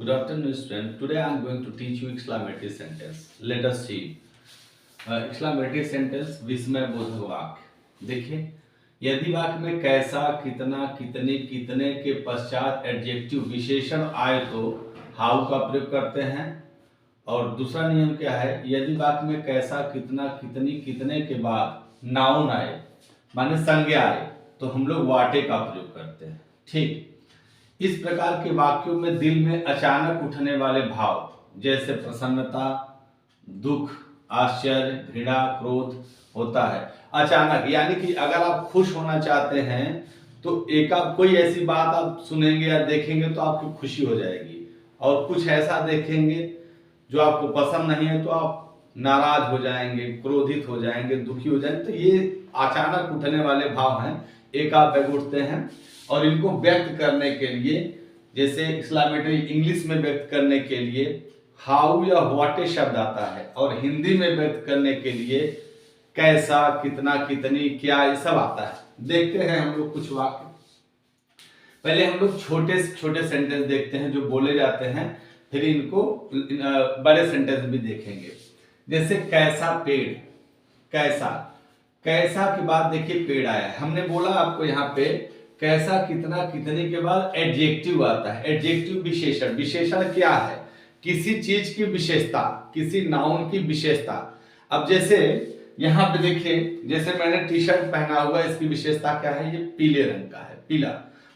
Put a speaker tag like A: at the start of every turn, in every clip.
A: Good afternoon, student. Today I am going to teach you exclamatory sentence. Let us see. Exclamatory sentence विस्मय बोधक वाक्य. देखिए, यदि वाक्य में कैसा, कितना, कितने, कितने के पश्चात एडजेक्टिव विशेषण आए तो हाउ का प्रयोग करते हैं. और दूसरा नियम क्या है, यदि वाक्य में कैसा, कितना, कितनी, कितने के बाद नाउन आए माने संज्ञा आए तो हम लोग वाटे का प्रयोग करते हैं. ठीक, इस प्रकार के वाक्यों में दिल में अचानक उठने वाले भाव जैसे प्रसन्नता, दुख, आश्चर्य, घृणा, क्रोध होता है अचानक. यानी कि अगर आप खुश होना चाहते हैं तो कोई ऐसी बात आप सुनेंगे या देखेंगे तो आपकी खुशी हो जाएगी, और कुछ ऐसा देखेंगे जो आपको पसंद नहीं है तो आप नाराज हो जाएंगे, क्रोधित हो जाएंगे, दुखी हो जाएंगे. तो ये अचानक उठने वाले भाव हैं, एकाएक उठते हैं. और इनको व्यक्त करने के लिए, जैसे एक्सक्लेमेटरी इंग्लिश में व्यक्त करने के लिए हाउ या व्हाट शब्द आता है, और हिंदी में व्यक्त करने के लिए कैसा, कितना, कितनी, क्या, ये सब आता है. देखते हैं हम लोग कुछ वाक्य. पहले हम लोग छोटे छोटे सेंटेंस देखते हैं जो बोले जाते हैं, फिर इनको बड़े सेंटेंस भी देखेंगे. जैसे कैसा पेड़, कैसा, कैसा के बाद देखिए पेड़ आया है. हमने बोला आपको यहाँ पे कैसा, कितना, कितने के बाद एडजेक्टिव आता है. एडजेक्टिव विशेषण. विशेषण क्या है? किसी चीज की विशेषता, किसी नाउन की विशेषता. अब जैसे यहाँ पे देखिए, जैसे मैंने टी शर्ट पहना हुआ, इसकी विशेषता क्या है? ये पीले रंग का है, पीला.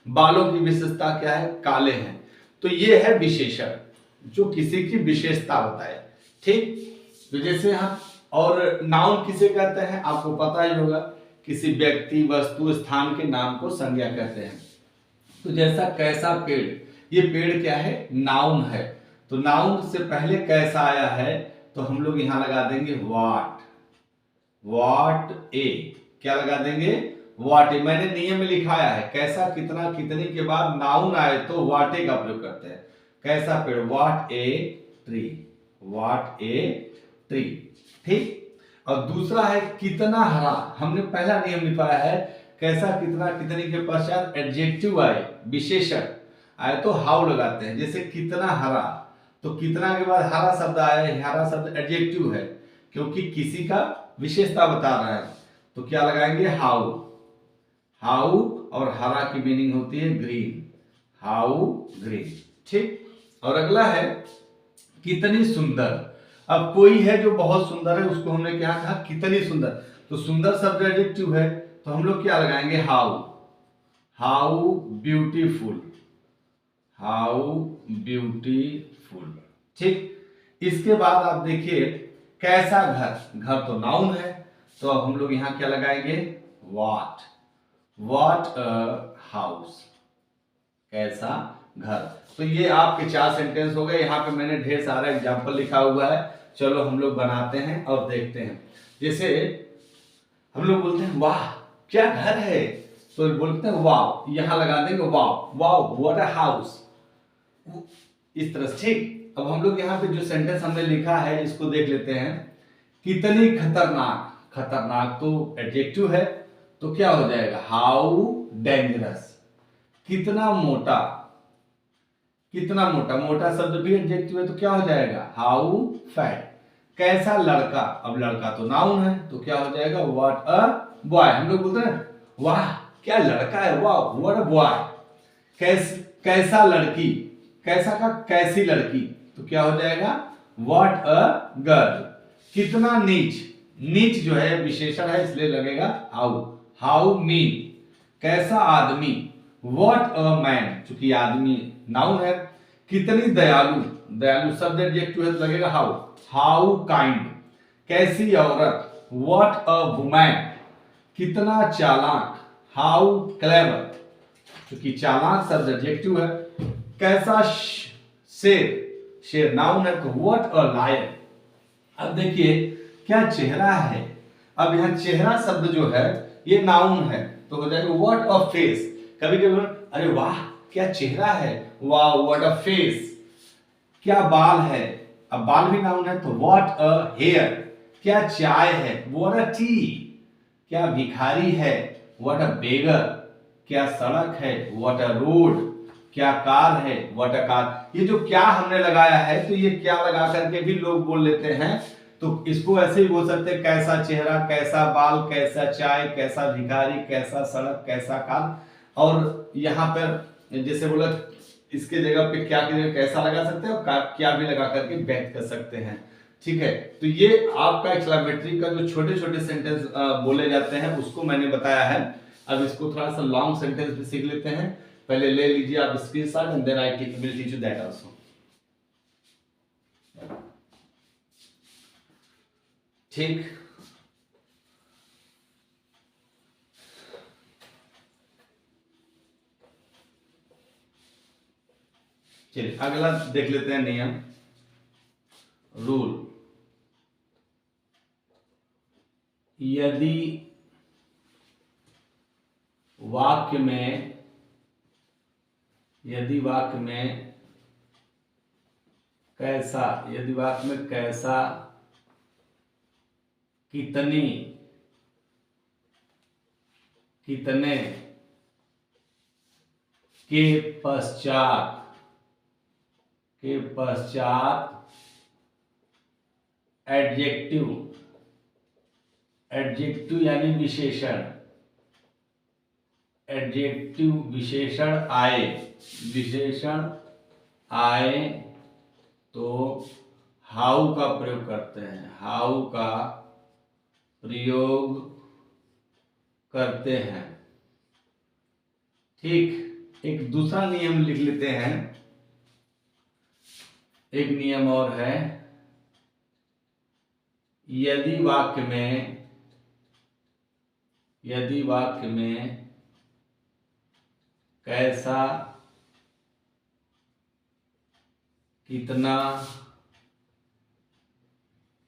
A: बालों की विशेषता क्या है? काले हैं. तो ये है विशेषण जो किसी की विशेषता बताए. ठीक, तो जैसे यहाँ और नाउन किसे कहते हैं आपको पता ही होगा, किसी व्यक्ति, वस्तु, स्थान के नाम को संज्ञा कहते हैं. तो जैसा कैसा पेड़, ये पेड़ क्या है? नाउन है. तो नाउन से पहले कैसा आया है तो हम लोग यहां लगा देंगे व्हाट. व्हाट ए, क्या लगा देंगे? व्हाट ए. मैंने नियम में लिखाया है कैसा, कितना, कितनी के बाद नाउन आए तो व्हाट ए का प्रयोग करते हैं. कैसा पेड़, what a tree, what a tree. ठीक. और दूसरा है कितना हरा. हमने पहला नियम लिखा है कैसा, कितना, कितनी के पश्चात एडजेक्टिव आए, विशेषण आए तो हाउ लगाते हैं. जैसे कितना हरा, तो कितना के बाद हरा शब्द आया है. हरा शब्द एडजेक्टिव है क्योंकि किसी का विशेषता बता रहा है, तो क्या लगाएंगे? हाउ. हाउ और हरा की मीनिंग होती है ग्रीन. How green. ठीक. और अगला है कितनी सुंदर. अब कोई है जो बहुत सुंदर है, उसको हमने क्या कहा? कितनी सुंदर. तो सुंदर शब्द एडजेक्टिव है तो हम लोग क्या लगाएंगे? How. How beautiful. How beautiful. ठीक. इसके बाद आप देखिए कैसा घर. घर तो नाउन है तो अब हम लोग यहां क्या लगाएंगे? व्हाट. What a house. कैसा घर. तो ये आपके 4 सेंटेंस हो गए. यहाँ पे मैंने ढेर सारा एग्जाम्पल लिखा हुआ है. चलो हम लोग बनाते हैं और देखते हैं. जैसे हम लोग बोलते हैं वाह क्या घर है, तो बोलते हैं वाह. यहाँ लगा देंगे वाह. वाह व्हाट अ हाउस. इस तरह से. ठीक. अब हम लोग यहाँ पे जो सेंटेंस हमने लिखा है इसको देख लेते हैं. कितनी खतरनाक. खतरनाक तो एडजेक्टिव है तो क्या हो जाएगा? How dangerous. कितना मोटा. कितना मोटा. मोटा शब्द भी एडजेक्टिव है तो क्या हो जाएगा? How fat. कैसा लड़का. अब लड़का तो नाउन है तो क्या हो जाएगा? What a boy. हम लोग बोलते हैं वाह क्या लड़का है, वाह व्हाट अ बॉय. कैसा लड़की. कैसा का कैसी लड़की तो क्या हो जाएगा? What a girl. कितना नीच. नीच जो है विशेषण है इसलिए लगेगा हाउ. How mean. कैसा आदमी. What a man. चूंकि आदमी नाउन है. कितनी दयालु. दयालु शब्द एडजेक्टिव है तो लगेगा हाउ. How kind. कैसी औरत. What a woman. कितना चालाक. How clever. क्योंकि चालाक शब्द एडजेक्टिव है. कैसा शेर. शेर नाउन है तो व्हाट अ लायन. अब देखिए क्या चेहरा है. अब यहां चेहरा शब्द जो है ये नाउन है तो हो जाएगा व्हाट अ फेस. कभी कभी अरे वाह क्या चेहरा है, वाह व्हाट अ फेस. क्या बाल है. अब बाल भी नाउन है तो व्हाट अ हेयर. क्या चाय है, व्हाट अ टी. क्या भिखारी है, व्हाट अ बेगर. क्या सड़क है, व्हाट अ रोड. क्या कार है, व्हाट अ कार। ये जो क्या हमने लगाया है, तो ये क्या लगा करके भी लोग बोल लेते हैं, तो इसको ऐसे ही बोल सकते हैं, कैसा चेहरा, कैसा बाल, कैसा चाय, कैसा भिखारी, कैसा सड़क, कैसा कार। और यहाँ पर जैसे बोला, इसके जगह पे क्या की जगह कैसा लगा सकते हैं, और क्या भी लगा करके व्यक्त कर सकते हैं। ठीक है, तो ये आपका एक्सक्लेमेटरी का जो छोटे छोटे सेंटेंस बोले जाते हैं उसको मैंने बताया है। अब इसको थोड़ा सा लॉन्ग सेंटेंस भी सीख लेते हैं। पहले ले लीजिए आप screenshot, and then I will teach you that also. ठीक, चलिए अगला देख लेते हैं नियम, रूल। यदि वाक्य में कैसा, यदि वाक्य में कैसा, कितनी, कितने के पश्चात एडजेक्टिव यानी विशेषण, एडजेक्टिव विशेषण आए तो हाउ का प्रयोग करते हैं, हाउ का प्रयोग करते हैं। ठीक, एक दूसरा नियम लिख लेते हैं, एक नियम और है, यदि वाक्य में कैसा, कितना,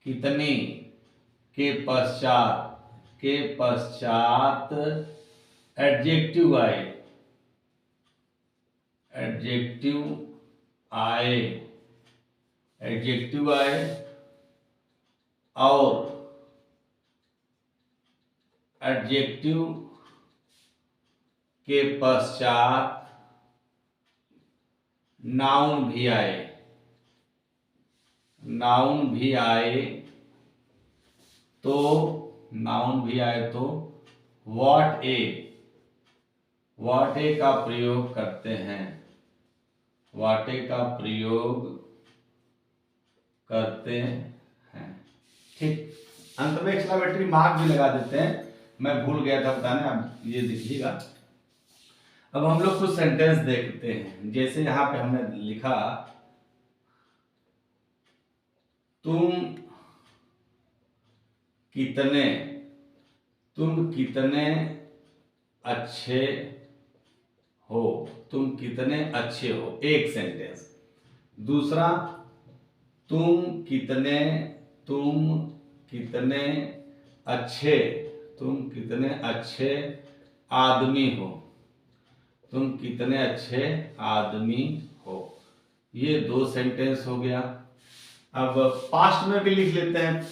A: कितनी के पश्चात एडजेक्टिव आए और एडजेक्टिव के पश्चात नाउन भी आए, तो व्हाट ए का प्रयोग करते हैं, ठीक। अंत में एक्सक्लेमेटरी मार्क भी लगा देते हैं, मैं भूल गया था बताने, अब ये देखिएगा। अब हम लोग कुछ सेंटेंस देखते हैं, जैसे यहां पे हमने लिखा, तुम कितने अच्छे हो, एक सेंटेंस। दूसरा, तुम कितने अच्छे आदमी हो, ये 2 सेंटेंस हो गया। अब पास्ट में भी लिख लेते हैं,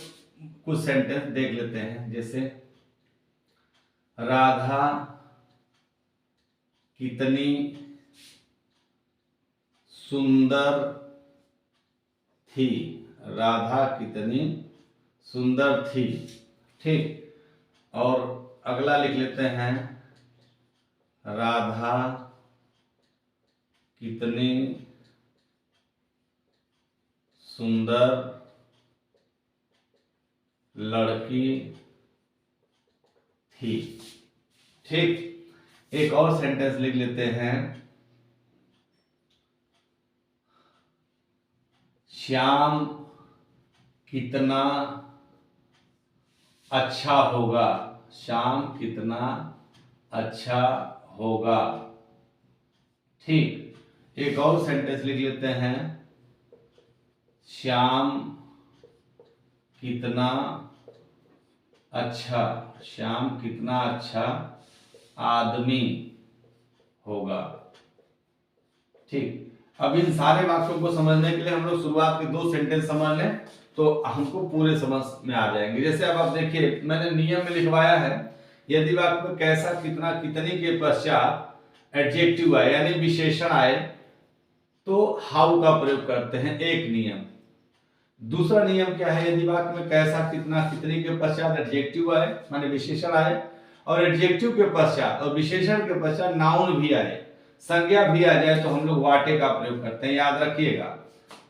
A: कुछ सेंटेंस देख लेते हैं, जैसे राधा कितनी सुंदर थी, ठीक। और अगला लिख लेते हैं, राधा कितनी सुंदर लड़की थी, ठीक। एक और सेंटेंस लिख लेते हैं, श्याम कितना अच्छा होगा, ठीक। एक और सेंटेंस लिख लेते हैं, श्याम कितना अच्छा आदमी होगा, ठीक। अब इन सारे वाक्यों को समझने के लिए हम लोग शुरुआत के 2 सेंटेंस समझ लें, तो हमको पूरे समझ में आ जाएंगे। जैसे अब आप देखिए, मैंने नियम में लिखवाया है, यदि वाक्य में कैसा, कितना, कितनी के पश्चात एडजेक्टिव आए यानी विशेषण आए तो हाउ का प्रयोग करते हैं, एक नियम। दूसरा नियम क्या है, यदि वाक्य में कैसा, कितना, कितनी के पश्चात एडजेक्टिव आए माने विशेषण आए, और एडजेक्टिव के पश्चात और विशेषण के पश्चात नाउन भी आए, संज्ञा भी आ जाए, तो हम लोग वाटे का प्रयोग करते हैं, याद रखिएगा।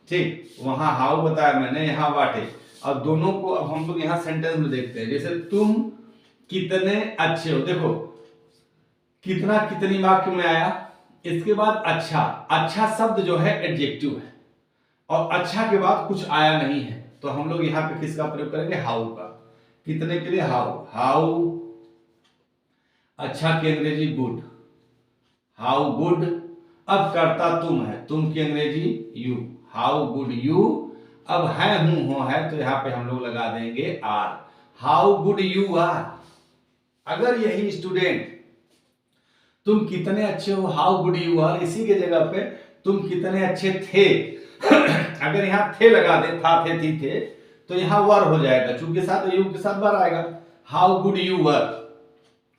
A: ठीक, वहां हाउ बताया मैंने, यहाँ वाटे। अब दोनों को अब हम लोग यहाँ सेंटेंस में देखते हैं। जैसे तुम कितने अच्छे हो, देखो कितना कितनी वाक्य में आया, इसके बाद अच्छा, अच्छा शब्द जो है एडजेक्टिव है, और अच्छा के बाद कुछ आया नहीं है, तो हम लोग यहाँ पे किसका प्रयोग करेंगे, हाउ का। कितने के लिए हाउ, हाउ। अच्छा की अंग्रेजी गुड, हाउ गुड। अब करता तुम है, तुम की अंग्रेजी यू, हाउ गुड यू। अब है हूं हो है, तो यहाँ पे हम लोग लगा देंगे are, how good you are. अगर यही स्टूडेंट तुम कितने अच्छे हो, हाउ गुड यू आर, इसी के जगह पे तुम कितने अच्छे थे अगर यहाँ थे लगा दे, था थे थी थे, तो यहाँ वर हो जाएगा, चूंकि साथ यू के साथ वर आएगा, हाउ गुड यू वर।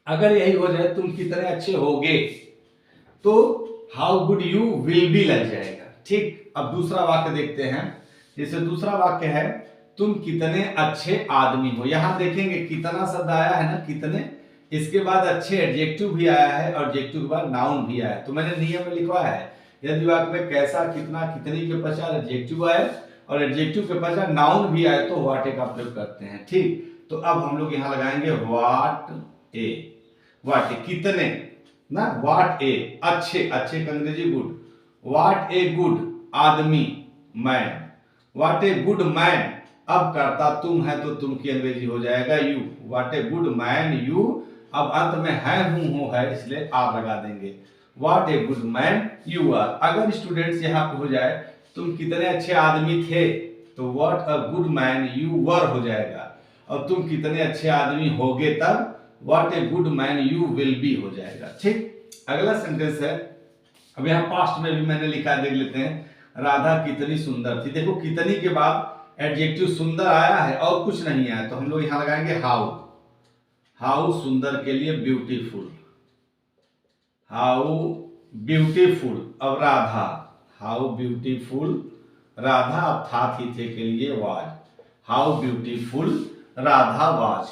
A: अगर यही हो जाए तुम कितने अच्छे होगे, तो how good you will be लग जाएगा। ठीक, अब दूसरा वाक्य देखते हैं। जैसे दूसरा वाक्य है तुम कितने अच्छे आदमी हो, यहां देखेंगे कितना शब्द आया है ना, कितने, इसके बाद अच्छे एडजेक्टिव भी आया है और एडजेक्टिव के बाद नाउन भी आया है। तो मैंने नियम में लिखवाया है, यदि वाक्य में कैसा, कितना, कितनी के पश्चात एडजेक्टिव आए और एडजेक्टिव के पश्चात नाउन भी आए तो वाटे का प्रयोग करते हैं। ठीक, तो अब हम लोग यहाँ लगाएंगे वाट ए, वाटे कितने ना, वाट ए अच्छे, अच्छे का अंग्रेजी गुड, वाट ए गुड आदमी man, what a good man. अब करता तुम है तो तुम की अंग्रेजी हो जाएगा you, what a good man you. अब अंत में है हूं हो है, इसलिए आप लगा देंगे, what a good man you are. अगर स्टूडेंट्स यहाँ पे हो जाए तुम कितने अच्छे आदमी थे, तो what a good man you were हो जाएगा, और तुम कितने अच्छे आदमी होगे तब what A good man you will be हो जाएगा। ठीक, अगला सेंटेंस है, अब यहाँ पास्ट में भी मैंने लिखा, देख लेते हैं। राधा कितनी सुंदर थी, देखो कितनी के बाद एडजेक्टिव सुंदर आया है और कुछ नहीं आया, तो हम लोग यहाँ लगाएंगे हाउ, हाउ सुंदर के लिए ब्यूटीफुल, हाउ ब्यूटीफुल। अब राधा, हाउ ब्यूटीफुल राधा, अब था थी थे के लिए was, how beautiful Radha was.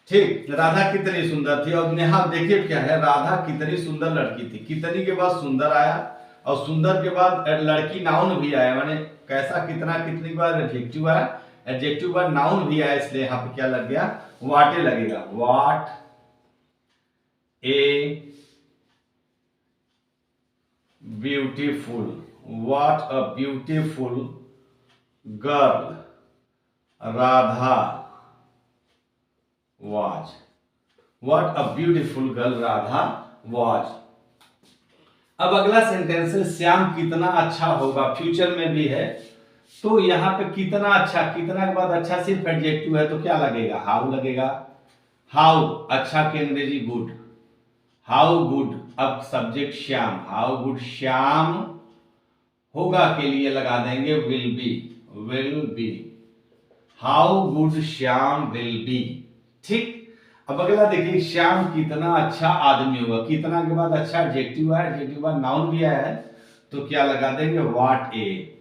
A: ठीक, राधा कितनी सुंदर थी। और नेहा देखिए क्या है, राधा कितनी सुंदर लड़की थी, कितनी के बाद सुंदर आया, और सुंदर के बाद लड़की नाउन भी आया, माने कैसा, कितना, कितनी के बाद एडजेक्टिव आया, एडजेक्टिव बाद नाउन भी आया, इसलिए यहाँ पे क्या लग गया, वाटे लगेगा, what a beautiful, what a beautiful girl Radha was, what a beautiful girl Radha was. अब अगला सेंटेंस है श्याम कितना अच्छा होगा, फ्यूचर में भी है, तो यहाँ पे कितना अच्छा, कितना के बाद अच्छा सिर्फ एडजेक्टिव है तो क्या लगेगा, हाउ लगेगा, हाउ अच्छा के अंग्रेजी गुड, हाउ गुड। अब subject Shyam, how good Shyam होगा के लिए लगा देंगे will be, will be, how good Shyam will be. ठीक, अब अगला देखिए, श्याम कितना अच्छा आदमी होगा, कितना के बाद अच्छा एडजेक्टिव है, एडजेक्टिव के बाद नाउन भी आया है, तो क्या लगा देंगे, व्हाट ए,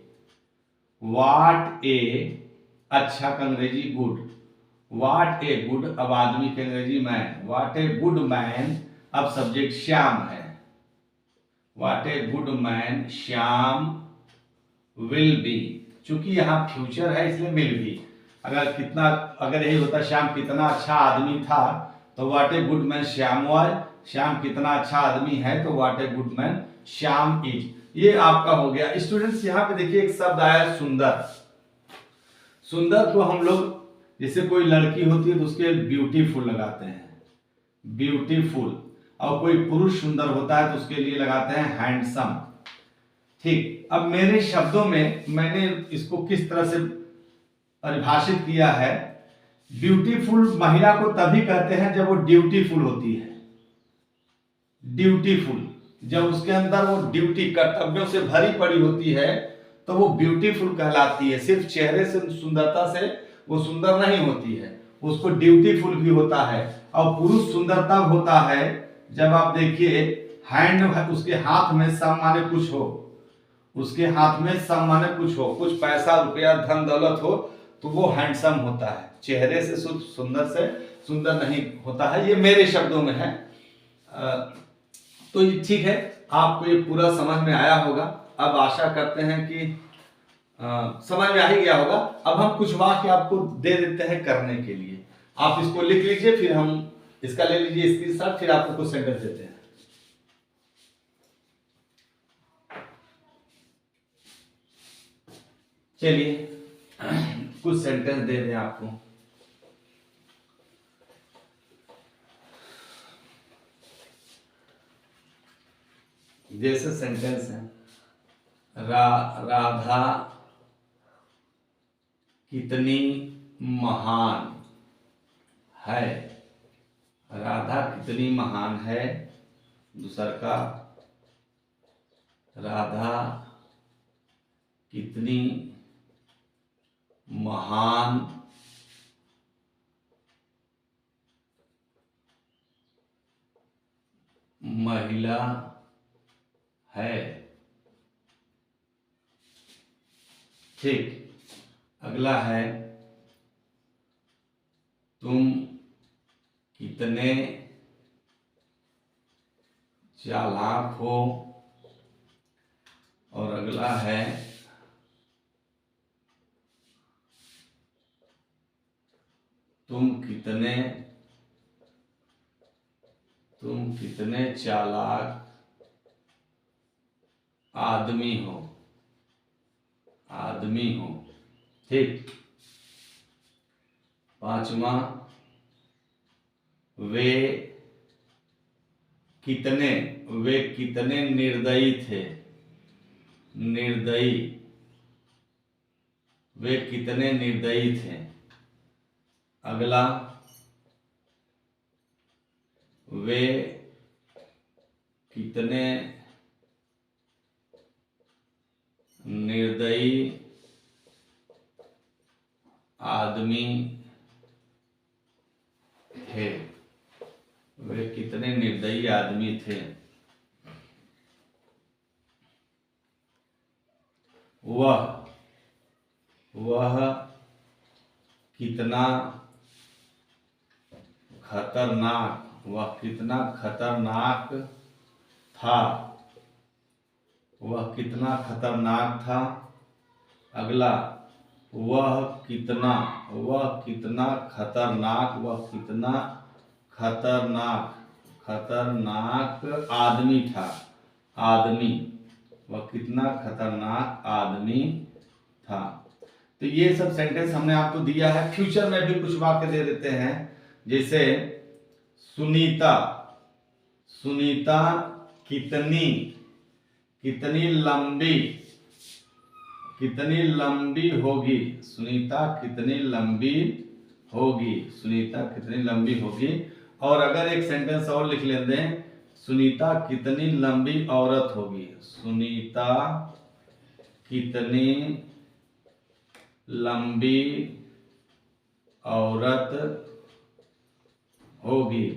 A: व्हाट ए अच्छा का अंग्रेजी गुड, व्हाट ए गुड। अब आदमी के अंग्रेजी man, what A good man. अब सब्जेक्ट श्याम है, what A good man Shyam will be, चूंकि यहां फ्यूचर है इसलिए विल बी। अगर कितना, अगर यही होता श्याम कितना अच्छा आदमी था, तो what A good man Shyam was, Shyam कितना अच्छा आदमी है तो what A good man Shyam is. ये आपका हो गया। स्टूडेंट्स यहाँ पे देखिए एक शब्द आया सुंदर, सुंदर को हम लोग जैसे कोई लड़की होती है तो उसके ब्यूटीफुल लगाते हैं, ब्यूटीफुल, और कोई पुरुष सुंदर होता है तो उसके लिए लगाते हैं हैंडसम। ठीक, अब मेरे शब्दों में मैंने इसको किस तरह से परिभाषित किया है, ब्यूटीफुल महिला को तभी कहते हैं जब वो ड्यूटीफुल होती है, ड्यूटीफुल, जब उसके अंदर वो ड्यूटी कर्तव्यों से भरी पड़ी होती है तो वो ब्यूटीफुल कहलाती है। सिर्फ चेहरे से सुंदरता से वो सुंदर नहीं होती है, उसको ड्यूटीफुल भी होता है। और पुरुष सुंदर तब होता है जब आप देखिए हैंड, उसके हाथ में सम माने कुछ हो, उसके हाथ में सम माने कुछ हो, कुछ पैसा रुपया धन दौलत हो तो वो हैंडसम होता है। चेहरे से सुंदर नहीं होता है, ये मेरे शब्दों में है। तो ये ठीक है, आपको ये पूरा समझ में आया होगा। अब आशा करते हैं कि समझ में आ ही गया होगा। अब हम कुछ वाक्य आपको दे देते हैं करने के लिए, आप इसको लिख लीजिए, फिर हम इसका ले लीजिए स्क्रीनशॉट, फिर आपको कुछ सेंटेंस देते हैं। चलिए कुछ सेंटेंस दे दें आपको। जैसे सेंटेंस है, राधा कितनी महान है, राधा कितनी महान है। दूसरा का, राधा कितनी महान महिला है। ठीक, अगला है, तुम कितने चालाक हो। और अगला है, तुम कितने चालाक आदमी हो। ठीक, पांचवा, वे कितने निर्दयी थे। वे कितने निर्दयी थे। अगला, वे कितने निर्दयी आदमी थे। वे कितने निर्दयी आदमी थे। वह कितना खतरनाक था। वह कितना खतरनाक था। अगला, वह कितना खतरनाक आदमी था। वह कितना खतरनाक आदमी था। तो ये सब सेंटेंस हमने आपको दिया है। फ्यूचर में भी कुछ वाक्य दे देते हैं, जैसे सुनीता कितनी लंबी होगी। सुनीता कितनी लंबी होगी। और अगर एक सेंटेंस और लिख लेते हैं, सुनीता कितनी लंबी औरत होगी। सुनीता कितनी लंबी औरत होगी।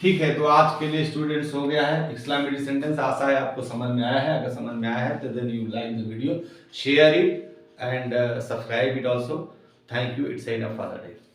A: ठीक है। तो आज के लिए स्टूडेंट्स हो गया है एक्सक्लेमेटरी सेंटेंस। आशा है आपको समझ में आया है। अगर समझ में आया है तो then you like the video, share it and subscribe it also. Thank you. It's enough for the day.